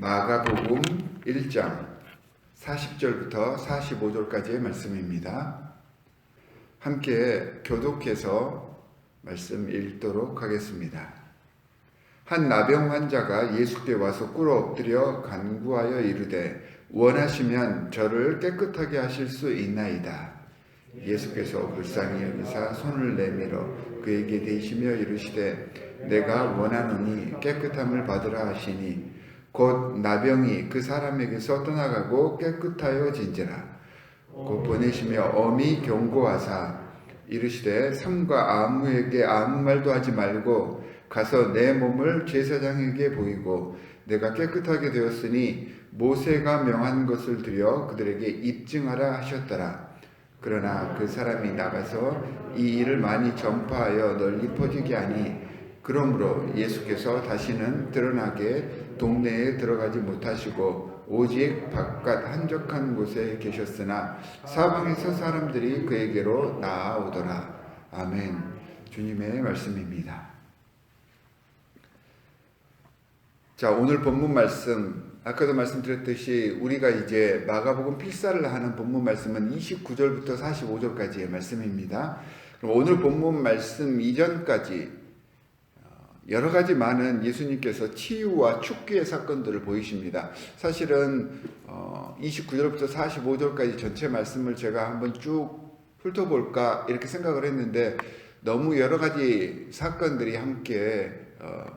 마가복음 1장 40절부터 45절까지의 말씀입니다. 함께 교독해서 말씀 읽도록 하겠습니다. 한 나병 환자가 예수께 와서 꿇어 엎드려 간구하여 이르되 원하시면 저를 깨끗하게 하실 수 있나이다. 예수께서 불쌍히 여기사 손을 내밀어 그에게 대시며 이르시되 내가 원하노니 깨끗함을 받으라 하시니 곧 나병이 그 사람에게서 떠나가고 깨끗하여진지라. 곧 보내시며 엄히 경고하사 이르시되 삼가 아무에게 아무 말도 하지 말고 가서 내 몸을 제사장에게 보이고 내가 깨끗하게 되었으니 모세가 명한 것을 드려 그들에게 입증하라 하셨더라. 그러나 그 사람이 나가서 이 일을 많이 전파하여 널리 퍼지게 하니 그러므로 예수께서 다시는 드러나게 동네에 들어가지 못하시고 오직 바깥 한적한 곳에 계셨으나 사방에서 사람들이 그에게로 나아오더라. 아멘. 주님의 말씀입니다. 자, 오늘 본문 말씀, 아까도 말씀드렸듯이 우리가 이제 마가복음 필사를 하는 본문 말씀은 29절부터 45절까지의 말씀입니다. 그럼 오늘 본문 말씀 이전까지 여러 가지 많은 예수님께서 치유와 축기의 사건들을 보이십니다. 사실은 29절부터 45절까지 전체 말씀을 제가 한번 쭉 훑어볼까 이렇게 생각을 했는데 너무 여러 가지 사건들이 함께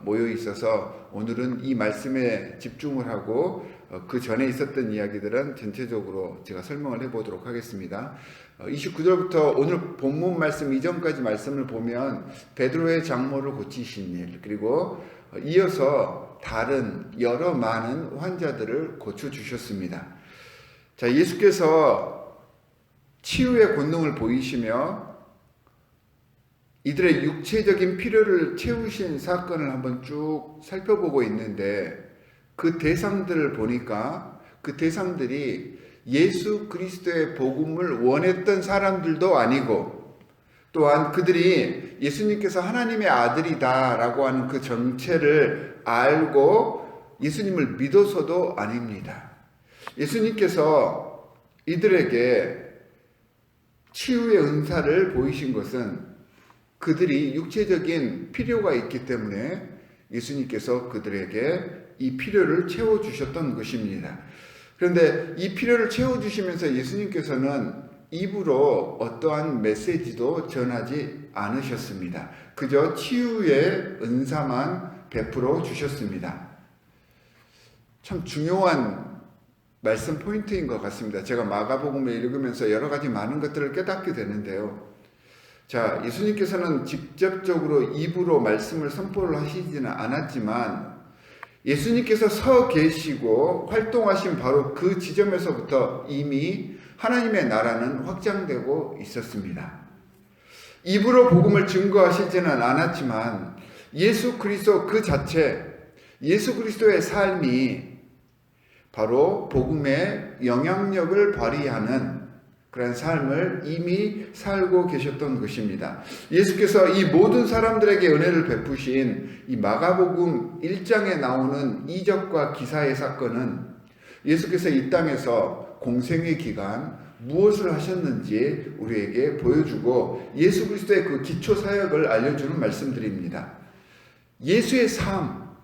모여 있어서 오늘은 이 말씀에 집중을 하고 그 전에 있었던 이야기들은 전체적으로 제가 설명을 해보도록 하겠습니다. 29절부터 오늘 본문 말씀 이전까지 말씀을 보면 베드로의 장모를 고치신 일, 그리고 이어서 다른 여러 많은 환자들을 고쳐주셨습니다. 자, 예수께서 치유의 권능을 보이시며 이들의 육체적인 필요를 채우신 사건을 한번 쭉 살펴보고 있는데 그 대상들을 보니까 그 대상들이 예수 그리스도의 복음을 원했던 사람들도 아니고 또한 그들이 예수님께서 하나님의 아들이다 라고 하는 그 정체를 알고 예수님을 믿어서도 아닙니다. 예수님께서 이들에게 치유의 은사를 보이신 것은 그들이 육체적인 필요가 있기 때문에 예수님께서 그들에게 이 필요를 채워주셨던 것입니다. 그런데 이 필요를 채워주시면서 예수님께서는 입으로 어떠한 메시지도 전하지 않으셨습니다. 그저 치유의 은사만 베풀어 주셨습니다. 참 중요한 말씀 포인트인 것 같습니다. 제가 마가복음을 읽으면서 여러 가지 많은 것들을 깨닫게 되는데요. 자, 예수님께서는 직접적으로 입으로 말씀을 선포를 하시지는 않았지만 예수님께서 서 계시고 활동하신 바로 그 지점에서부터 이미 하나님의 나라는 확장되고 있었습니다. 입으로 복음을 증거하시지는 않았지만 예수 그리스도 그 자체, 예수 그리스도의 삶이 바로 복음의 영향력을 발휘하는 그런 삶을 이미 살고 계셨던 것입니다. 예수께서 이 모든 사람들에게 은혜를 베푸신 이 마가복음 1장에 나오는 이적과 기사의 사건은 예수께서 이 땅에서 공생의 기간 무엇을 하셨는지 우리에게 보여주고 예수 그리스도의 그 기초 사역을 알려주는 말씀들입니다. 예수의 삶,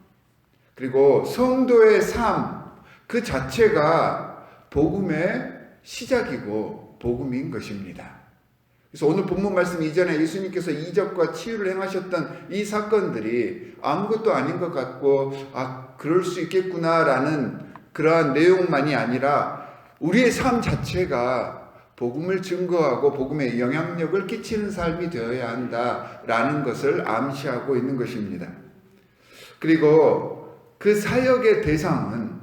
그리고 성도의 삶, 그 자체가 복음의 시작이고 복음인 것입니다. 그래서 오늘 본문 말씀 이전에 예수님께서 이적과 치유를 행하셨던 이 사건들이 아무것도 아닌 것 같고 그럴 수 있겠구나라는 그러한 내용만이 아니라 우리의 삶 자체가 복음을 증거하고 복음의 영향력을 끼치는 삶이 되어야 한다라는 것을 암시하고 있는 것입니다. 그리고 그 사역의 대상은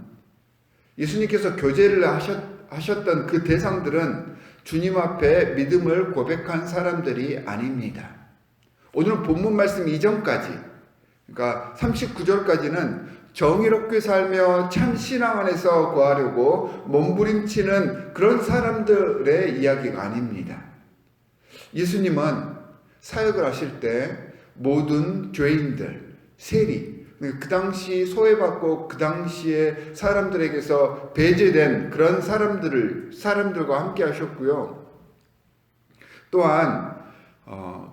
예수님께서 교제를 하셨던 그 대상들은 주님 앞에 믿음을 고백한 사람들이 아닙니다. 오늘 본문 말씀 이전까지, 그러니까 39절까지는 정의롭게 살며 참 신앙 안에서 거하려고 몸부림치는 그런 사람들의 이야기가 아닙니다. 예수님은 사역을 하실 때 모든 죄인들, 세리, 그 당시 소외받고 그 당시에 사람들에게서 배제된 그런 사람들과 함께 하셨고요. 또한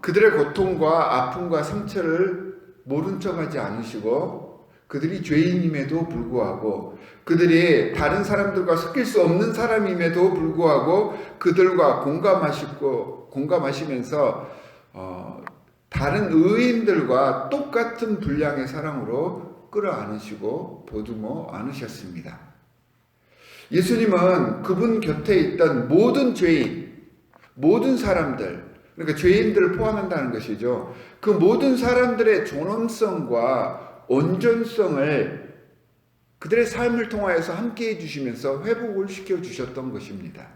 그들의 고통과 아픔과 상처를 모른 척하지 않으시고 그들이 죄인임에도 불구하고 그들이 다른 사람들과 섞일 수 없는 사람임에도 불구하고 그들과 공감하시면서 다른 의인들과 똑같은 분량의 사랑으로 끌어안으시고 보듬어 안으셨습니다. 예수님은 그분 곁에 있던 모든 죄인, 모든 사람들, 그러니까 죄인들을 포함한다는 것이죠. 그 모든 사람들의 존엄성과 온전성을 그들의 삶을 통하여서 함께 해주시면서 회복을 시켜주셨던 것입니다.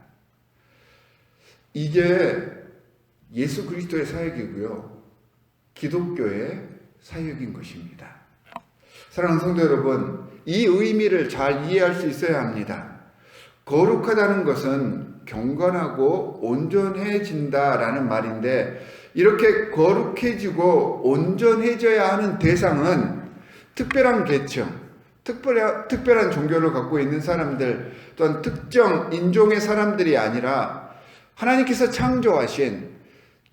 이게 예수 그리스도의 사역이고요. 기독교의 사역인 것입니다. 사랑하는 성도 여러분, 이 의미를 잘 이해할 수 있어야 합니다. 거룩하다는 것은 경건하고 온전해진다라는 말인데 이렇게 거룩해지고 온전해져야 하는 대상은 특별한 계층, 특별한 종교를 갖고 있는 사람들 또한 특정 인종의 사람들이 아니라 하나님께서 창조하신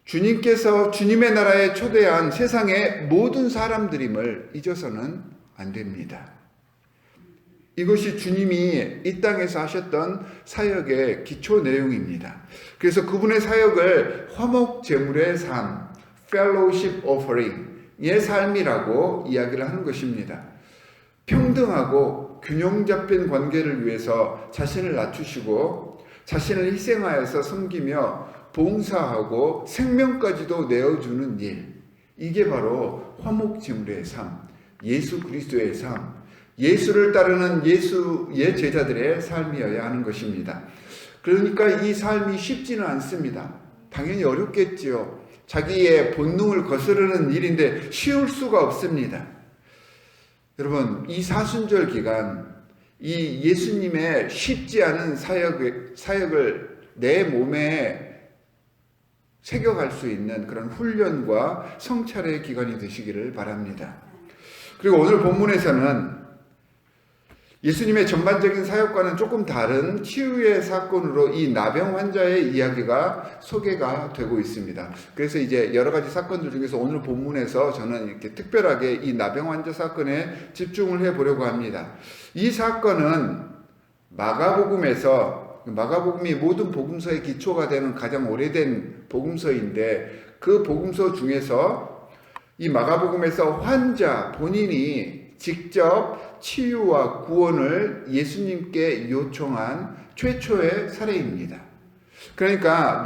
주님께서 주님의 나라에 초대한 세상의 모든 사람들임을 잊어서는 안 됩니다. 이것이 주님이 이 땅에서 하셨던 사역의 기초 내용입니다. 그래서 그분의 사역을 화목제물의 삶, fellowship offering의 삶이라고 이야기를 하는 것입니다. 평등하고 균형 잡힌 관계를 위해서 자신을 낮추시고 자신을 희생하여서 섬기며 봉사하고 생명까지도 내어주는 일, 이게 바로 화목제물의 삶, 예수 그리스도의 삶, 예수를 따르는 예수의 제자들의 삶이어야 하는 것입니다. 그러니까 이 삶이 쉽지는 않습니다. 당연히 어렵겠지요. 자기의 본능을 거스르는 일인데 쉬울 수가 없습니다. 여러분, 이 사순절 기간, 이 예수님의 쉽지 않은 사역을 내 몸에 새겨갈 수 있는 그런 훈련과 성찰의 기간이 되시기를 바랍니다. 그리고 오늘 본문에서는 예수님의 전반적인 사역과는 조금 다른 치유의 사건으로 이 나병 환자의 이야기가 소개가 되고 있습니다. 그래서 이제 여러 가지 사건들 중에서 오늘 본문에서 저는 이렇게 특별하게 이 나병 환자 사건에 집중을 해보려고 합니다. 이 사건은 마가복음이 모든 복음서의 기초가 되는 가장 오래된 복음서인데 그 복음서 중에서 이 마가복음에서 환자 본인이 직접 치유와 구원을 예수님께 요청한 최초의 사례입니다. 그러니까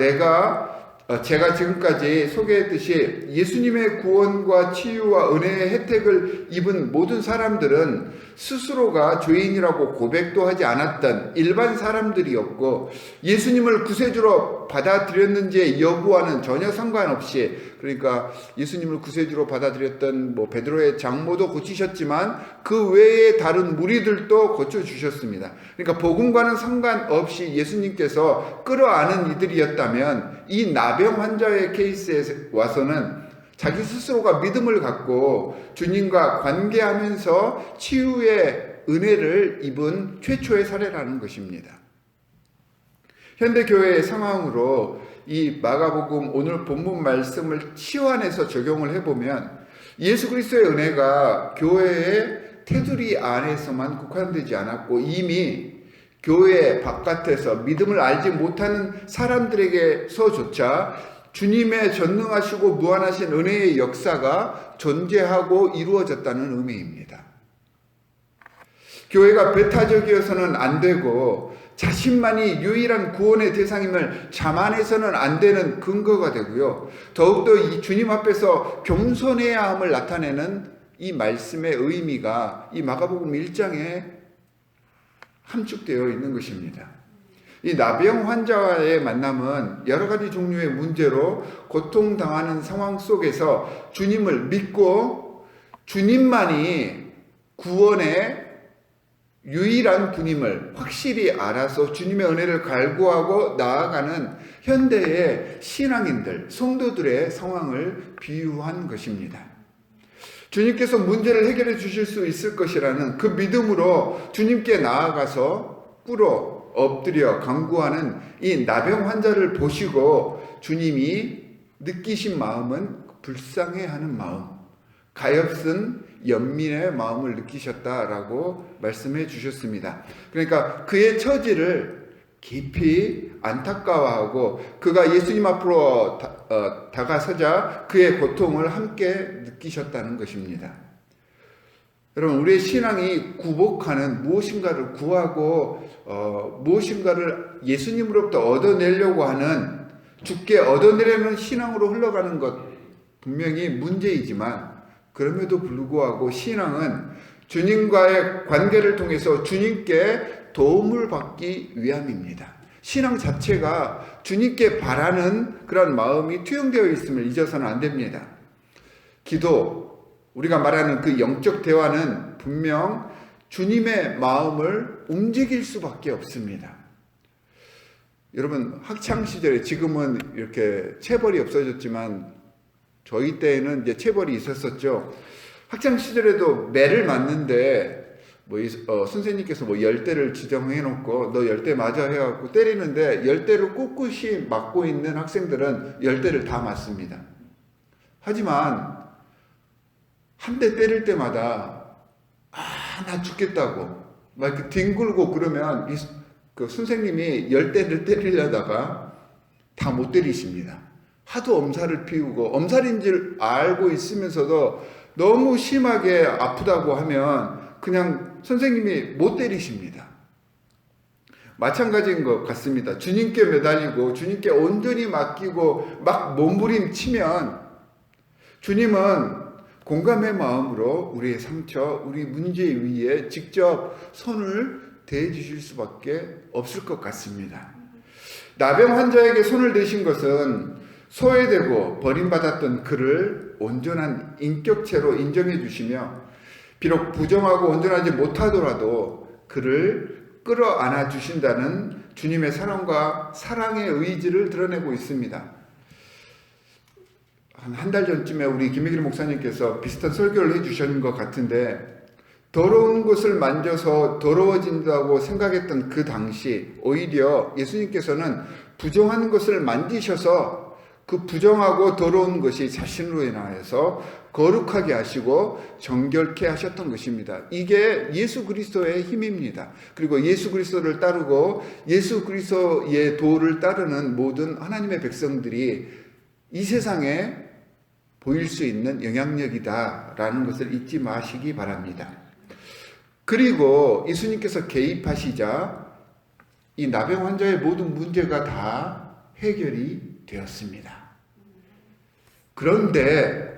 제가 지금까지 소개했듯이 예수님의 구원과 치유와 은혜의 혜택을 입은 모든 사람들은 스스로가 죄인이라고 고백도 하지 않았던 일반 사람들이었고 예수님을 구세주로 받아들였는지 여부와는 전혀 상관없이, 그러니까 예수님을 구세주로 받아들였던 베드로의 장모도 고치셨지만 그 외에 다른 무리들도 고쳐주셨습니다. 그러니까 복음과는 상관없이 예수님께서 끌어안은 이들이었다면 이 나병 환자의 케이스에 와서는 자기 스스로가 믿음을 갖고 주님과 관계하면서 치유의 은혜를 입은 최초의 사례라는 것입니다. 현대교회의 상황으로 이 마가복음 오늘 본문 말씀을 치환해서 적용을 해보면 예수 그리스도의 은혜가 교회의 테두리 안에서만 국한되지 않았고 이미 교회 바깥에서 믿음을 알지 못하는 사람들에게서조차 주님의 전능하시고 무한하신 은혜의 역사가 존재하고 이루어졌다는 의미입니다. 교회가 배타적이어서는 안 되고 자신만이 유일한 구원의 대상임을 자만해서는 안 되는 근거가 되고요. 더욱더 이 주님 앞에서 겸손해야 함을 나타내는 이 말씀의 의미가 이 마가복음 1장에 함축되어 있는 것입니다. 이 나병 환자와의 만남은 여러 가지 종류의 문제로 고통당하는 상황 속에서 주님을 믿고 주님만이 구원의 유일한 분임을 확실히 알아서 주님의 은혜를 갈구하고 나아가는 현대의 신앙인들, 성도들의 상황을 비유한 것입니다. 주님께서 문제를 해결해 주실 수 있을 것이라는 그 믿음으로 주님께 나아가서 꿇어 엎드려 간구하는 이 나병 환자를 보시고 주님이 느끼신 마음은 불쌍해하는 마음, 가엾은 연민의 마음을 느끼셨다라고 말씀해 주셨습니다. 그러니까 그의 처지를 깊이 안타까워하고 그가 예수님 앞으로 다가서자 그의 고통을 함께 느끼셨다는 것입니다. 여러분, 우리의 신앙이 굴복하는 무엇인가를 구하고 무엇인가를 예수님으로부터 얻어내려고 하는 주께 얻어내려는 신앙으로 흘러가는 것 분명히 문제이지만 그럼에도 불구하고 신앙은 주님과의 관계를 통해서 주님께 도움을 받기 위함입니다. 신앙 자체가 주님께 바라는 그런 마음이 투영되어 있음을 잊어서는 안 됩니다. 기도, 우리가 말하는 그 영적 대화는 분명 주님의 마음을 움직일 수밖에 없습니다. 여러분, 학창시절에, 지금은 이렇게 체벌이 없어졌지만 저희 때에는 이제 체벌이 있었었죠. 학창시절에도 매를 맞는데 선생님께서 10대를 지정해 놓고 너 10대 맞아 해갖고 때리는데 10대를 꿋꿋이 맞고 있는 학생들은 10대를 다 맞습니다. 하지만 한 대 때릴 때마다 나 죽겠다고 막 이렇게 뒹굴고 그러면 그 선생님이 10대를 때리려다가 다 못 때리십니다. 하도 엄살을 피우고 엄살인 줄 알고 있으면서도 너무 심하게 아프다고 하면 그냥 선생님이 못 때리십니다. 마찬가지인 것 같습니다. 주님께 매달리고 주님께 온전히 맡기고 막 몸부림치면 주님은 공감의 마음으로 우리의 상처, 우리 문제 위에 직접 손을 대해 주실 수밖에 없을 것 같습니다. 나병 환자에게 손을 대신 것은 소외되고 버림받았던 그를 온전한 인격체로 인정해 주시며 비록 부정하고 온전하지 못하더라도 그를 끌어안아 주신다는 주님의 사랑과 사랑의 의지를 드러내고 있습니다. 한 달 전쯤에 우리 김혜길 목사님께서 비슷한 설교를 해주신 것 같은데 더러운 것을 만져서 더러워진다고 생각했던 그 당시 오히려 예수님께서는 부정한 것을 만지셔서 그 부정하고 더러운 것이 자신으로 인하여서 거룩하게 하시고 정결케 하셨던 것입니다. 이게 예수 그리스도의 힘입니다. 그리고 예수 그리스도를 따르고 예수 그리스도의 도를 따르는 모든 하나님의 백성들이 이 세상에 보일 수 있는 영향력이다라는 것을 잊지 마시기 바랍니다. 그리고 예수님께서 개입하시자 이 나병 환자의 모든 문제가 다 해결이 되었습니다. 그런데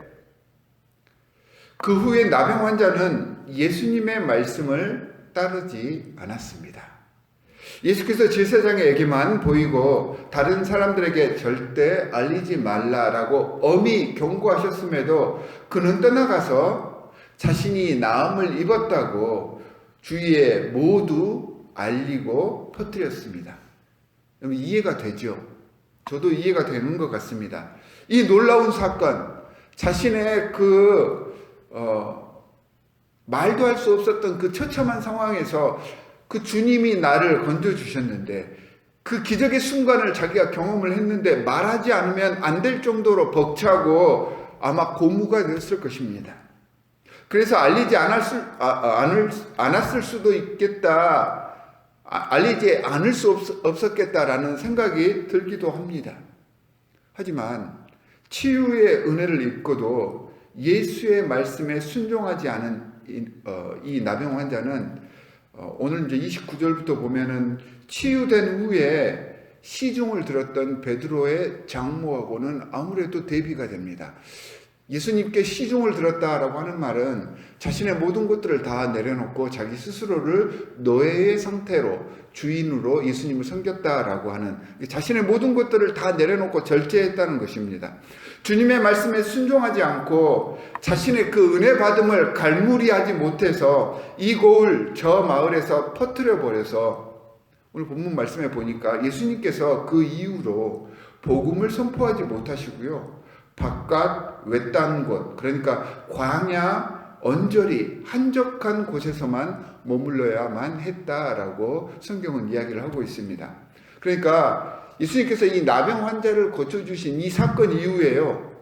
그 후에 나병 환자는 예수님의 말씀을 따르지 않았습니다. 예수께서 제사장에게만 보이고 다른 사람들에게 절대 알리지 말라라고 엄히 경고하셨음에도 그는 떠나가서 자신이 나음을 입었다고 주위에 모두 알리고 퍼뜨렸습니다. 여러분, 이해가 되죠? 저도 이해가 되는 것 같습니다. 이 놀라운 사건, 자신의 말도 할 수 없었던 그 처참한 상황에서 그 주님이 나를 건져주셨는데 그 기적의 순간을 자기가 경험을 했는데 말하지 않으면 안 될 정도로 벅차고 아마 고무가 되었을 것입니다. 그래서 알리지 않았을 수도 있겠다. 알리지 않을 수 없었겠다라는 생각이 들기도 합니다. 하지만 치유의 은혜를 입고도 예수의 말씀에 순종하지 않은 이 나병 환자는 오늘 이제 29절부터 보면은 치유된 후에 시중을 들었던 베드로의 장모하고는 아무래도 대비가 됩니다. 예수님께 시중을 들었다라고 하는 말은 자신의 모든 것들을 다 내려놓고 자기 스스로를 노예의 상태로 주인으로 예수님을 섬겼다라고 하는 자신의 모든 것들을 다 내려놓고 절제했다는 것입니다. 주님의 말씀에 순종하지 않고 자신의 그 은혜 받음을 갈무리하지 못해서 이 고을 저 마을에서 퍼뜨려 버려서 오늘 본문 말씀에 보니까 예수님께서 그 이후로 복음을 선포하지 못하시고요. 바깥 외딴 곳, 그러니까 광야 언저리 한적한 곳에서만 머물러야만 했다라고 성경은 이야기를 하고 있습니다. 그러니까 예수님께서 이 나병 환자를 고쳐주신 이 사건 이후에요,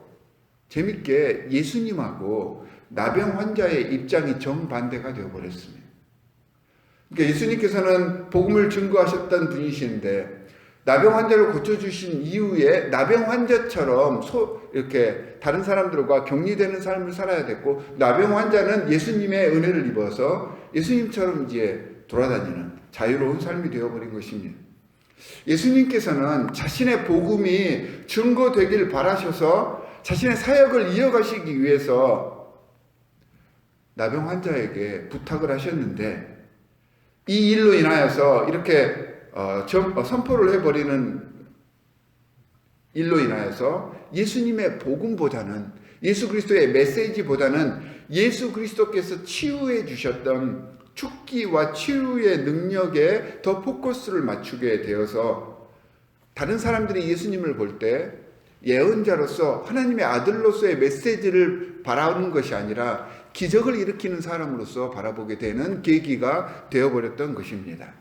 재밌게 예수님하고 나병 환자의 입장이 정반대가 되어버렸습니다. 그러니까 예수님께서는 복음을 증거하셨던 분이신데 나병 환자를 고쳐주신 이후에 나병 환자처럼 이렇게 다른 사람들과 격리되는 삶을 살아야 됐고, 나병 환자는 예수님의 은혜를 입어서 예수님처럼 이제 돌아다니는 자유로운 삶이 되어버린 것입니다. 예수님께서는 자신의 복음이 증거되길 바라셔서 자신의 사역을 이어가시기 위해서 나병 환자에게 부탁을 하셨는데, 이 일로 인하여서 이렇게 선포를 해버리는 일로 인하여서 예수님의 복음보다는, 예수 그리스도의 메시지보다는 예수 그리스도께서 치유해 주셨던 죽기와 치유의 능력에 더 포커스를 맞추게 되어서 다른 사람들이 예수님을 볼 때 예언자로서 하나님의 아들로서의 메시지를 바라는 것이 아니라 기적을 일으키는 사람으로서 바라보게 되는 계기가 되어버렸던 것입니다.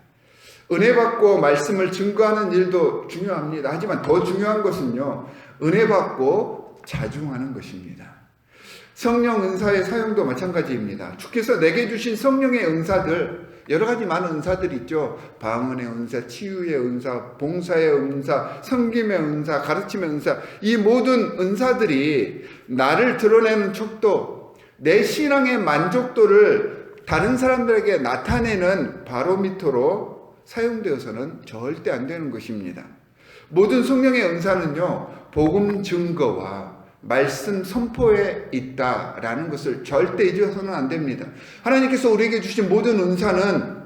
은혜 받고 말씀을 증거하는 일도 중요합니다. 하지만 더 중요한 것은요, 은혜 받고 자중하는 것입니다. 성령 은사의 사용도 마찬가지입니다. 주께서 내게 주신 성령의 은사들, 여러 가지 많은 은사들이 있죠. 방언의 은사, 치유의 은사, 봉사의 은사, 섬김의 은사, 가르침의 은사, 이 모든 은사들이 나를 드러내는 척도, 내 신앙의 만족도를 다른 사람들에게 나타내는 바로미터로 사용되어서는 절대 안 되는 것입니다. 모든 성령의 은사는요, 복음 증거와 말씀 선포에 있다라는 것을 절대 잊어서는 안 됩니다. 하나님께서 우리에게 주신 모든 은사는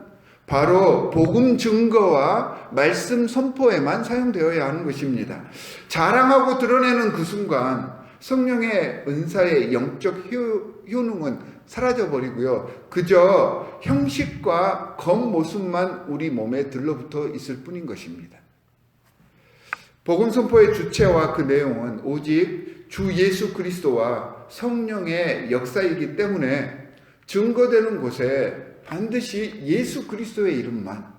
바로 복음 증거와 말씀 선포에만 사용되어야 하는 것입니다. 자랑하고 드러내는 그 순간 성령의 은사의 영적 효능은 사라져버리고요, 그저 형식과 겉모습만 우리 몸에 들러붙어 있을 뿐인 것입니다. 복음 선포의 주체와 그 내용은 오직 주 예수 그리스도와 성령의 역사이기 때문에 증거되는 곳에 반드시 예수 그리스도의 이름만,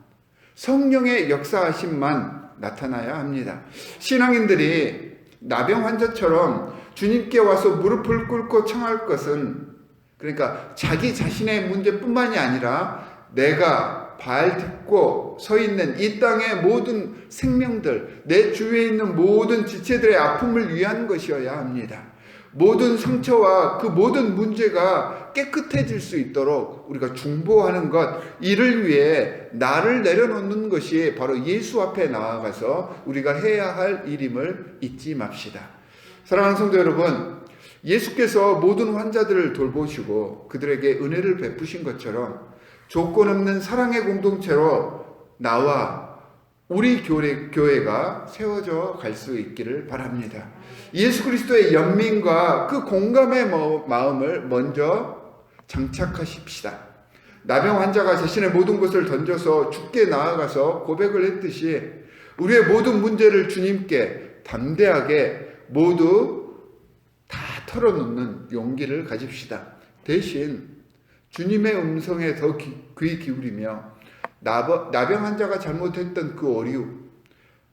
성령의 역사하심만 나타나야 합니다. 신앙인들이 나병 환자처럼 주님께 와서 무릎을 꿇고 청할 것은, 그러니까 자기 자신의 문제뿐만이 아니라 내가 발 딛고 서 있는 이 땅의 모든 생명들, 내 주위에 있는 모든 지체들의 아픔을 위한 것이어야 합니다. 모든 상처와 그 모든 문제가 깨끗해질 수 있도록 우리가 중보하는 것, 이를 위해 나를 내려놓는 것이 바로 예수 앞에 나아가서 우리가 해야 할 일임을 잊지 맙시다. 사랑하는 성도 여러분, 예수께서 모든 환자들을 돌보시고 그들에게 은혜를 베푸신 것처럼 조건 없는 사랑의 공동체로 나와 우리 교회가 세워져 갈 수 있기를 바랍니다. 예수 그리스도의 연민과 그 공감의 마음을 먼저 장착하십시다. 나병 환자가 자신의 모든 것을 던져서 주께 나아가서 고백을 했듯이 우리의 모든 문제를 주님께 담대하게 모두 다 털어놓는 용기를 가집시다. 대신 주님의 음성에 더 귀 기울이며 나병 환자가 잘못했던 그 오류,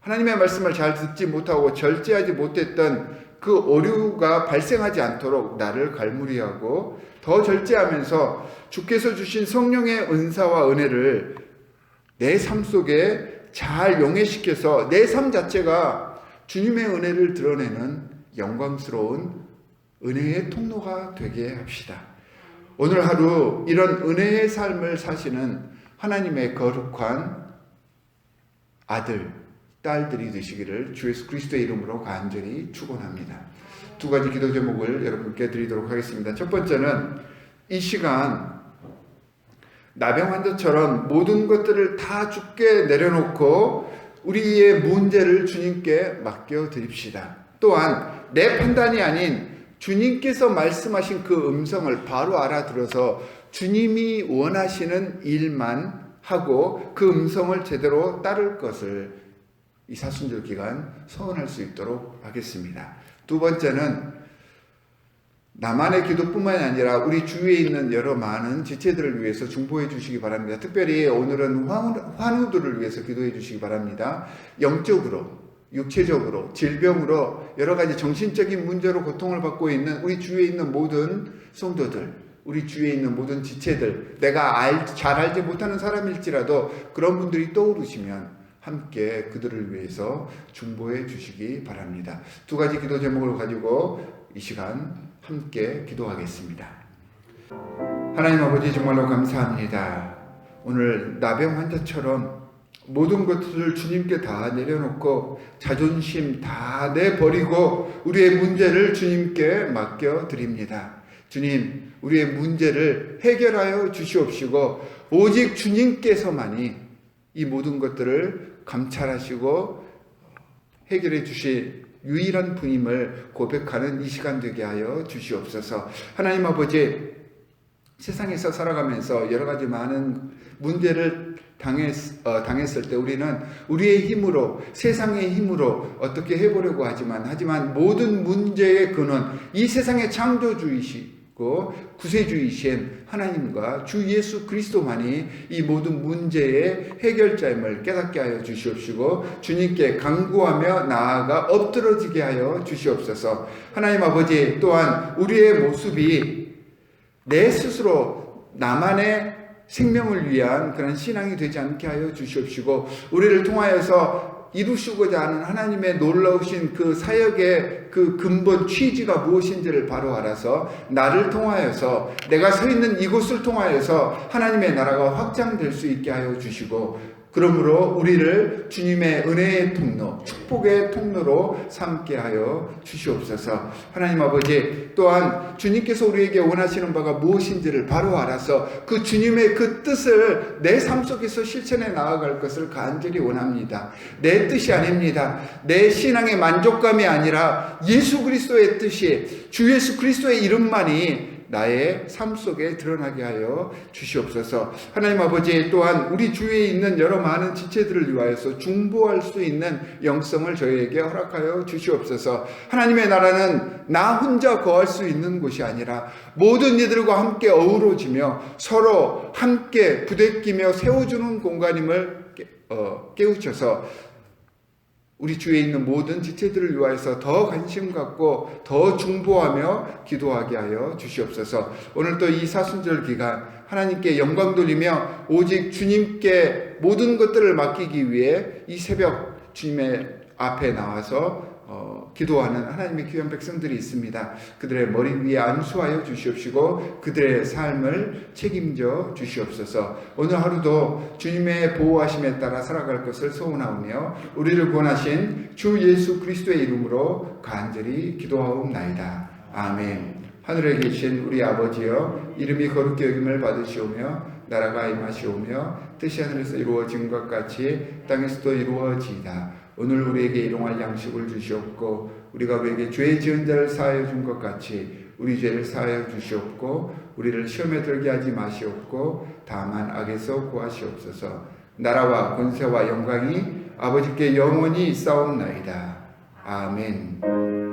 하나님의 말씀을 잘 듣지 못하고 절제하지 못했던 그 오류가 발생하지 않도록 나를 갈무리하고 더 절제하면서 주께서 주신 성령의 은사와 은혜를 내 삶 속에 잘 용해시켜서 내 삶 자체가 주님의 은혜를 드러내는 영광스러운 은혜의 통로가 되게 합시다. 오늘 하루 이런 은혜의 삶을 사시는 하나님의 거룩한 아들, 딸들이 되시기를 주 예수 그리스도의 이름으로 간절히 축원합니다. 두 가지 기도 제목을 여러분께 드리도록 하겠습니다. 첫 번째는 이 시간 나병 환자처럼 모든 것들을 다 주께 내려놓고 우리의 문제를 주님께 맡겨 드립시다. 또한 내 판단이 아닌 주님께서 말씀하신 그 음성을 바로 알아들어서 주님이 원하시는 일만 하고 그 음성을 제대로 따를 것을 이 사순절 기간 서원할 수 있도록 하겠습니다. 두 번째는 나만의 기도뿐만이 아니라 우리 주위에 있는 여러 많은 지체들을 위해서 중보해 주시기 바랍니다. 특별히 오늘은 환우들을 위해서 기도해 주시기 바랍니다. 영적으로, 육체적으로, 질병으로 여러 가지 정신적인 문제로 고통을 받고 있는 우리 주위에 있는 모든 성도들, 우리 주위에 있는 모든 지체들, 내가 잘 알지 못하는 사람일지라도 그런 분들이 떠오르시면 함께 그들을 위해서 중보해 주시기 바랍니다. 두 가지 기도 제목을 가지고 이 시간 함께 기도하겠습니다. 하나님 아버지, 정말로 감사합니다. 오늘 나병 환자처럼 모든 것들을 주님께 다 내려놓고 자존심 다 내버리고 우리의 문제를 주님께 맡겨드립니다. 주님, 우리의 문제를 해결하여 주시옵시고 오직 주님께서만이 이 모든 것들을 감찰하시고 해결해 주실 유일한 분임을 고백하는 이 시간 되게 하여 주시옵소서. 하나님 아버지, 세상에서 살아가면서 여러 가지 많은 문제를 당했을 때 우리는 우리의 힘으로, 세상의 힘으로 어떻게 해보려고 하지만 모든 문제의 근원, 이 세상의 창조주이시고 구세주이신 하나님과 주 예수 그리스도만이 이 모든 문제의 해결자임을 깨닫게 하여 주시옵시고 주님께 간구하며 나아가 엎드러지게 하여 주시옵소서. 하나님 아버지, 또한 우리의 모습이 내 스스로 나만의 생명을 위한 그런 신앙이 되지 않게 하여 주시옵시고 우리를 통하여서 이루시고자 하는 하나님의 놀라우신 그 사역의 그 근본 취지가 무엇인지를 바로 알아서 나를 통하여서, 내가 서 있는 이곳을 통하여서 하나님의 나라가 확장될 수 있게 하여 주시고, 그러므로 우리를 주님의 은혜의 통로, 축복의 통로로 삼게 하여 주시옵소서. 하나님 아버지, 또한 주님께서 우리에게 원하시는 바가 무엇인지를 바로 알아서 그 주님의 그 뜻을 내 삶 속에서 실천해 나아갈 것을 간절히 원합니다. 내 뜻이 아닙니다. 내 신앙의 만족감이 아니라 예수 그리스도의 뜻이, 주 예수 그리스도의 이름만이 나의 삶 속에 드러나게 하여 주시옵소서. 하나님 아버지, 또한 우리 주위에 있는 여러 많은 지체들을 위하여서 중보할 수 있는 영성을 저희에게 허락하여 주시옵소서. 하나님의 나라는 나 혼자 거할 수 있는 곳이 아니라 모든 이들과 함께 어우러지며 서로 함께 부대끼며 세워주는 공간임을 깨우쳐서 우리 주위에 있는 모든 지체들을 위하여서 더 관심 갖고 더 중보하며 기도하게 하여 주시옵소서. 오늘 또 이 사순절 기간 하나님께 영광 돌리며 오직 주님께 모든 것들을 맡기기 위해 이 새벽 주님의 앞에 나와서 기도하는 하나님의 귀한 백성들이 있습니다. 그들의 머리 위에 안수하여 주시옵시고 그들의 삶을 책임져 주시옵소서. 오늘 하루도 주님의 보호하심에 따라 살아갈 것을 소원하오며 우리를 구원하신 주 예수 그리스도의 이름으로 간절히 기도하옵나이다. 아멘. 하늘에 계신 우리 아버지여, 이름이 거룩히 여김을 받으시오며 나라가 임하시오며 뜻이 하늘에서 이루어진 것 같이 땅에서도 이루어지이다. 오늘 우리에게 일용할 양식을 주시옵고 우리가 우리에게 죄 지은 자를 사하여 준 것 같이 우리 죄를 사하여 주시옵고 우리를 시험에 들게 하지 마시옵고 다만 악에서 구하시옵소서. 나라와 권세와 영광이 아버지께 영원히 있사옵나이다. 아멘.